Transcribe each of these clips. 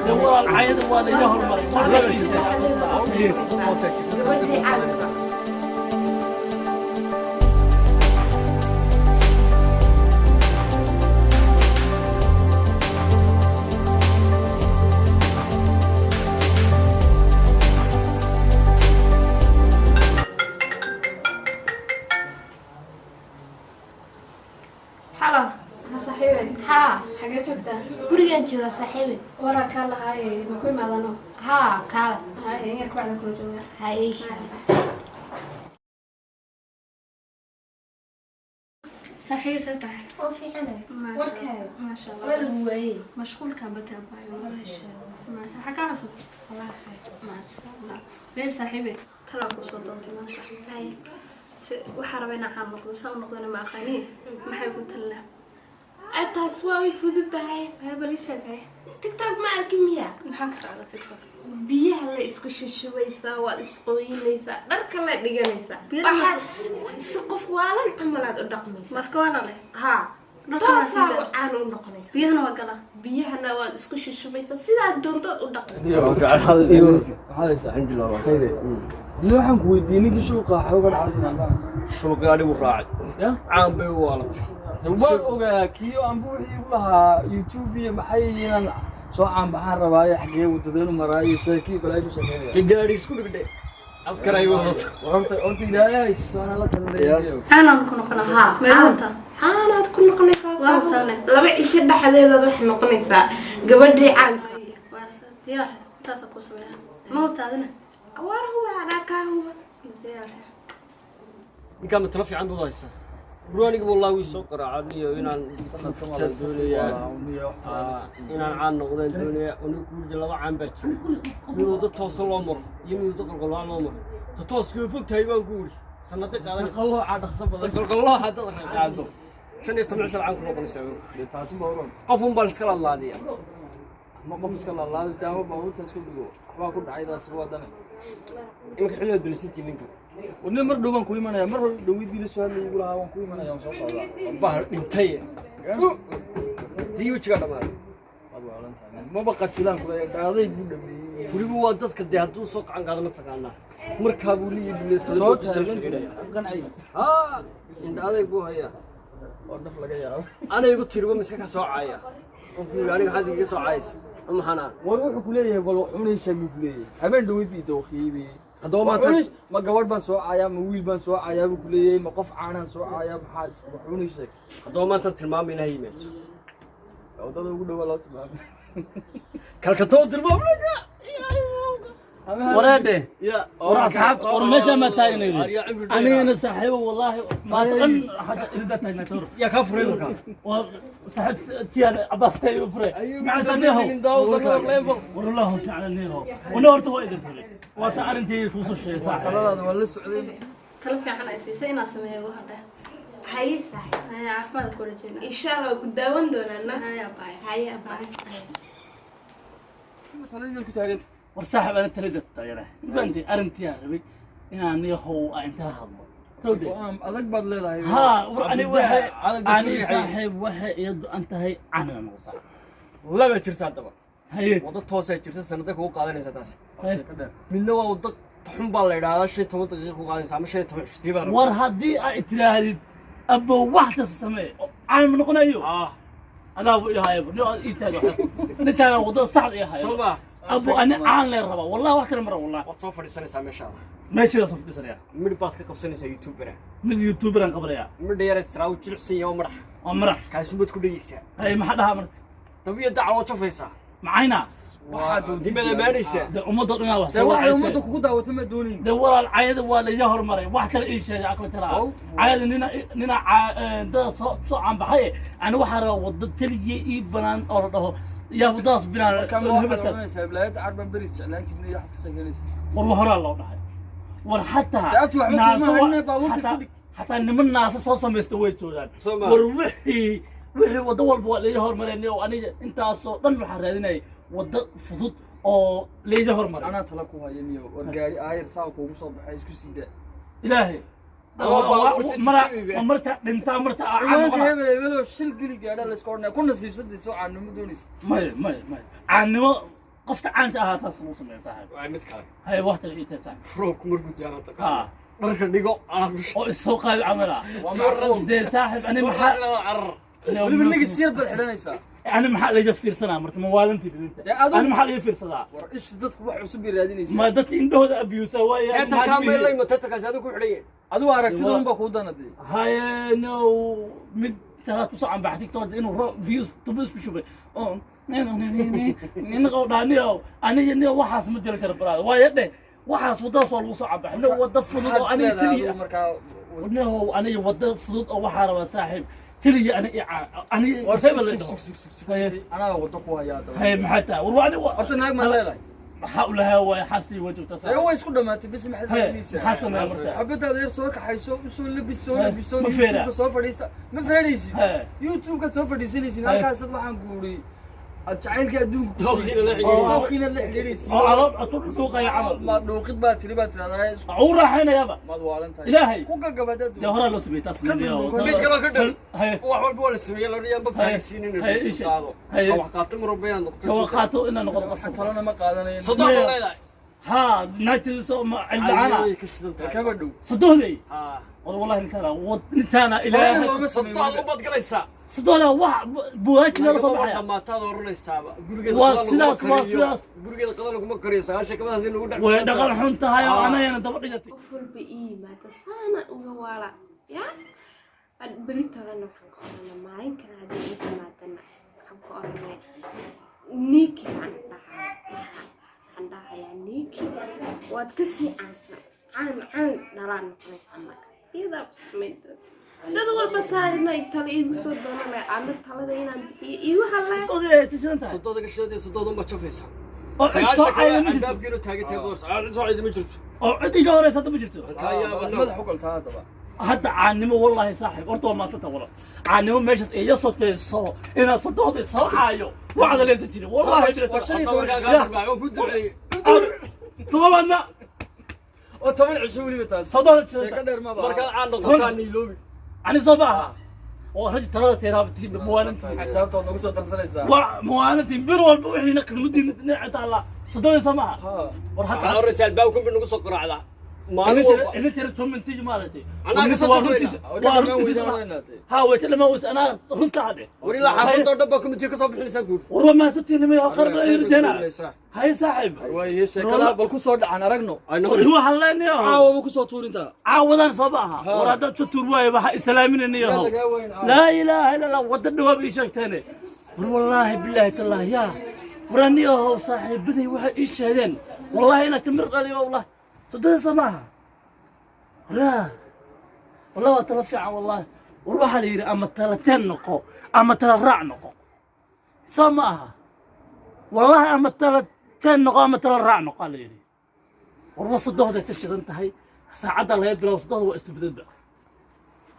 والله العيد ولا يهر مري ها حاجة جبتها gurigan jooga saaxiibay ورا كلا هاي مكوي ما ظنوا ها kaalad هاي هي كوعد كل جوا hay صحيح ستح oo fiicana ما شاء الله wal weey مشغول كان بتابع ما شاء الله ما شاء حاجة عصب الله خير ما شاء الله بين صاحبي تلاقوا صدقتي ما hay وحربنا عن نقطة سو نقطة ما أخانيه ما حيكون تلا ataas waa way fududahay هاي بليش هاي tiktok ma arkin miya نحكي على تيك توك biyaha la isku shushubaysaa waad isqooyinaysaa dharka la dhiganaysaa Biyaha waxaad si qof waalan camalaad u dhaqmaysaa مسكونا له haa toosaa caan u noqonaysaa بيهنا وقلا biyahana waad isku shushubaysaa sidaad doontood u dhaqmaysaa الحمد لله خير waxaan ku weydiiyay ninkii suuqa xoogan caafimaad suuqa adigu raacay caan bay u waalatay waan ogaa kiyo aan buuxii u lahaa youtube iyo maxay inaan soo caan baxaan rabaaye xagee wadadeen maraayo sheekii kale ay ku shaqeynayaan ka gaari isku dhigdhe askar ay wadato horta ilaahay soona la talinayo أنا نكون قنا ها ميلوتا aanaad ku noqonaysaa Waa taane. laba cisho dhexdeedaad waxay noqonaysaa gabadhii caanka بس ديار تاسا كوسميها ما هو تادنا war huwa anaa kaa huwa ديار ninkaa matalo fiican buu haysaa buraniga wallahi wii soo qaraacaniyo inaan inaan caan noqdeen doonaya anigu kuurja laba caan baa jira mid wada toosa loo maro iyo mid wada qalqalooca loo maro ta tooska way fog tahay baan ku uri sannaday qaadanaysa qalooca dhaqso badan qalqalooca haddaad qaado 15 caan ku noqonaysaa taasi ma oran qof un baan iska laalaadiya ma qof iska laalaad taamo baabuurta isku dhigo waa ku dhacaydaas waa dana iminka xilliga bilisantii ninka wadna mar dhow baan ku imanaya mar hore dhawid bii la soo hadlay igu lahaa waan ku imanaya waan soo socdaa bahar dhintay diiwajiga dhamaaday ma baqatilaan kula dhaaday buu dhameeyay weliba waa dadka dee hadduu soo gacan qaado ma taqaanaa markaa buu leeyahay soo qancay haa indha adeeg buu hayaa oo dhaf laga yaabo anaygu tiriba miska ka soo caaya qofkii aniga xad iga soo caayis maxana war wuxuu ku leeyahay bal cunaysa buu ku leeyahay habeen dhawid bii dawqiibi haddaba maanta ma gabadh baan soo caayaa ma wiil baan soo caayaa buu ku leeyahay ma qof caanaan soo caayaa maxaa isku cunaysa haddaba maanta tilmaam inaha yimaado wadada ugu dhawaa loo tilmaamay kalkatoo tilmaamnaga wareede ya war asxaabta war meesha ma taagnaydi anigana saaxiibo wallahi ma taqan hada inta taagnator ya ka furay markaa war saaxiib tiyaan abbas ay furay ma sadeeho والله تعالى نيرو ونورته هو إذا فري وتعرنتي توصل شيء صح taladaada waa la socday تلفي عن أسي سينا سميه وهذا haye saaxiib هاي عفوا كل جينا insha allah ku daawan doonana هاي باي haye abaa taladii ku taaganta والصاحب أنا تريد الطيارة فهمتي أرنتي يا ربي يعني هو أنت هذا تودي adag baad leedahay ها أنا واحد أنا صاحب واحد يد أنت هي أنا مصاحب laba jirta haddaba هي wada toosay jirta sanada kugu qaadanaysa taas ka dheer midna waa wada xun baa la yidhaahdaa 15 daqiiqo ku qaadaysa ama 15 shiftii baa war haddii ay tirahdid abbo wax kasta samee aan ma noqonayo anaa buu ilahay abbo ii taago ninkaan wadada saxda ii hayo soo ma abbo ani aan lee raba wallahi wax kale mara wallahi waad soo fadhiisanaysaa meesha meesha soo fadhisanaya mid baad ka qabsanaysaa youtuber mid youtuber aan qabanaya mid yar israa u jilicsan yahay madax oo marax kaasi bad ku dhigaysaa hay maxaa dhahaa marka tabiya dacwo jafaysaa macayna waxaad dibada maanaysaa de ummadda dhinaa wax de soo waxay ummadda waxaysa kugu daawatay ma doonin de walaal cayada waa la iga hormaray wax kale ii sheegay aqli kala cayada nina dada soo caanbaxay ani waxaa rabaa wadda keligii ii banaan oo la dhaho yaa wadadaas binaan hebelkaas heblaayada carban beri jeclaan jirnay wax ka sheeganaysa war horaa loo dhahay war xataa Daabtu waxba kuma hayne baabuurka xataa- ku dhig. xataa niman naasa soo samaysta way joogaan Soo ma. war wixii waddo walba waa laiga hormareen oo aniga intaasoo dhan waxaa raadinayay waddo fudud oo laiga hormaray anaa tala ku haya niyo war gaari aayar saa kuugu soo baxay isku sii daa ilaahay مرتا انت مرتا ciwaanka hebel hebeloo shil geli gaadha la iska odhanaya ku nasiibsadii soo caannimo doonaysa ما عنو قفت عنك تاس مو سمي صاحب waa mid kale هاي وقت اللي انت صاحب roobku markuu jaano tago ها dharka dhigo aamush السوق هاي عملها waa macquul دي صاحب انا محل carar weliba nigis yar baad xidhanaysaa انا محل يجفير سنه مرت موالنتي انت انا محل يجفير سنه war ish dadku wax cusub bay raadinaysaa ما دت indhooda abuse way teeta kaamay lay matata kaasadu ku xidhay adigu aragtida unbaa kuu danadee هاي نو مد ترى تصعب بعدك تود انه فيوز تبص بشوفه نين قودانيو انا يني waxaas ma jira kara baraad waa yadhe waxaas wada soo lagu soo cabax no wada fudud oo aniga taliya markaa no aniga wada fudud oo waxa raba saaxiib taliya aniga hebel anaa wado ku hayaa daba هاي maxata war horta naag ma leedahay حولها وحاسبي وجهك ee تصاحب way isku dhamaatay bis maxaad raadinaysaa حسن يا مرتاح xabadaada yar soo kaxayso usoo labiso Ma feera. youtube soo fadhiista ma feeraysid Hey. youtube-ka soo fadhiisanaysid Hey. halkaasad waxaan guuri aad jacaylka adduunka ku Dooqiina la jiraysid. xidhiidhaysid. dooqiina la xidhiidhaysid على اطول دوق يا عمل ma dhuuqid baa tiri baa tiraahdaa isku عورة حين يابا maad waalan tahay إلهي. ku gagabadaad لو هرا لو سميت اصلا mid kale ka dhan هاي wax walba waa la sameeyay la riyan baba haysiinin Hey, inuu isha. qaado Hey. wax qaatim rubayaan noqto توقعتوا ان نقول قصه talana ma qaadanayn صدق leedahay ها نايتي سو عندنا ay ka shidan tahay kaba dhow صدقني ha والله انت انت انا Waanan الهي looma sameyn sabtaad u bad galaysaa صدقني واحد بواجي لا صباح يا dhamaataad oranaysaaba gurigeeda Waa qadal sidaas, laguma waa kariyo. sidaas. gurigeeda qadal laguma kariyo sagaashan kabadaas in lagu dhac ودقل حنتها يا انا انا دبقتي qof walba ii yimaada saana uga waala yaa berito dhan waxaan ka oranaa maalin kale haddii ii timaadana waxaan ka oranaya niiki baan waxaan dhahayaa niiki waad ka sii caansan caan dhalaan noqonaysa annaga iyadaa samayda dad walba saarnay tala iigu soo doonanaya ana talada inaan bixiyo iyo waxa le اوكي تشنتها sodooda ka shidantay sodooda ma jafaysa او sagaashan عيد kale albaabkiinu taagantay boors soo cid ma jirto او عيد جوري صدق ما جرتوا madax u galtaa haddaba حتى عانمو والله صاحب ورطوا ما سته والله عانمو ماشي ايه صوتي صو انا صدقت صو عايو وعد ليس جري والله ku duceeyey طبعا oo 10 cisho weliba taas صدقت sheeko dheer ma markaad baa caan noqotaan niiloobi يعني صباح ورجل ثلاثة تيراب تجيب موالنتي xisaabtood nagu soo darsanaysaa وموالنتي بيرول بوحي نقد مدينة نعت الله صدقني سماها ha ورحت waxaa horeysa albaabkan bi nagu soo qaraacdaa maalin walba إذا ترى توم من تيجي مالتي أنا قصدت ها وتلما وس أنا رنت هذا wari la xaafadoo dhan baa committee ka soo bixinaysaa guur ورا ما ستي لما يأخر رجعنا هاي صاحب waaye sheekada bal ku soo dhacan aragno هو حلاني caawa ku soo tuurintaa عاوضان صباحا ورا ده تطور واي بها إسلامين إني هو لا إله إلا الله ودنا وابي شيء ثاني والله بالله تالله يا وراني هو صاحب بدي واحد إيش هذين والله أنا كمرت عليه والله صدق سماها لا والله ترفع والله وروح لي أما تلتين نقو أما تلرع نقو سماها والله أما تلتين نقو أما تلرع نقو لي والله صدق هذا تشير انتهي ساعد الله يبلا وصدق هو استبدل بقى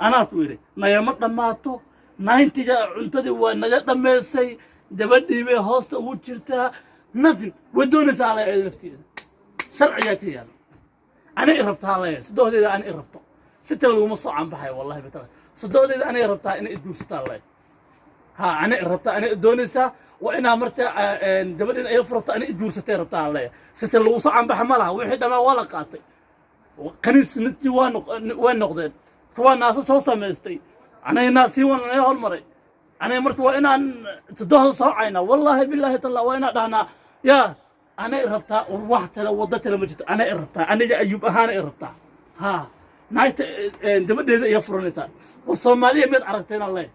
أنا أقولي ما يمر لما تو 90 عندي وانا لما يسي دبدي به هوست وجرتها نثن ودون سالة نفتي شرعيتي يعني أنا قربتها عليه صدق هذا أنا قربته ستة لو مصع عم بحي والله بترى صدق هذا أنا قربتها أنا أدور ستة الله ها أنا قربتها أنا دونسها وأنا مرت دبدي أنا يفرط أنا أدور ستة قربتها عليه ستة لو مصع عم بحملها واحد أنا ولا قاطع وكنيس نتي وين نقدر كوان ناس صوصة مستي أنا ناسي وانا يهول مري أنا مرت وأنا تدهل صاعينا والله بالله تلا وأنا دهنا يا أنا إربتها وروحت لو وضت لما جيت أنا إربتها أنا جا أيوب أنا إربتها ها نايت دبدي يفرون إنسان والصومالية ميت عرفتين الله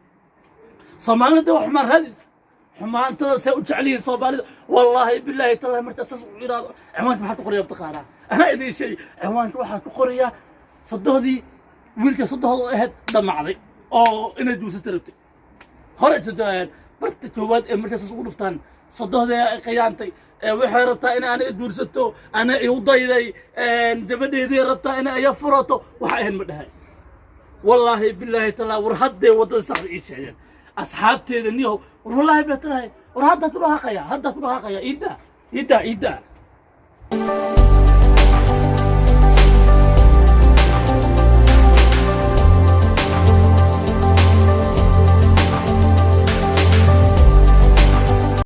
صومالي ده حمار هذس حمار أنت سأجعلين صومالي والله بالله تلا مرت أساس إرادة عوانك ما حتقرية بتقارا أنا إذا شيء عوانك واحد تقرية صدقني wiilka soddexda ahayd dhamacday oo inay duusa tarabtay hore jadaan barta koowaad ee markaas ugu dhuftaan soddexda ay qiyaantay waxay rabtaa in aanay duursato ana ay u dayday dabadeedii rabtaa in ay furato waxa ahayn ma dhahay wallaahi billaahi taala war haddee wadada saxda ii sheegeen asxaabteeda niyow war wallaahi baa talahay war hadda ku dhaqaya ida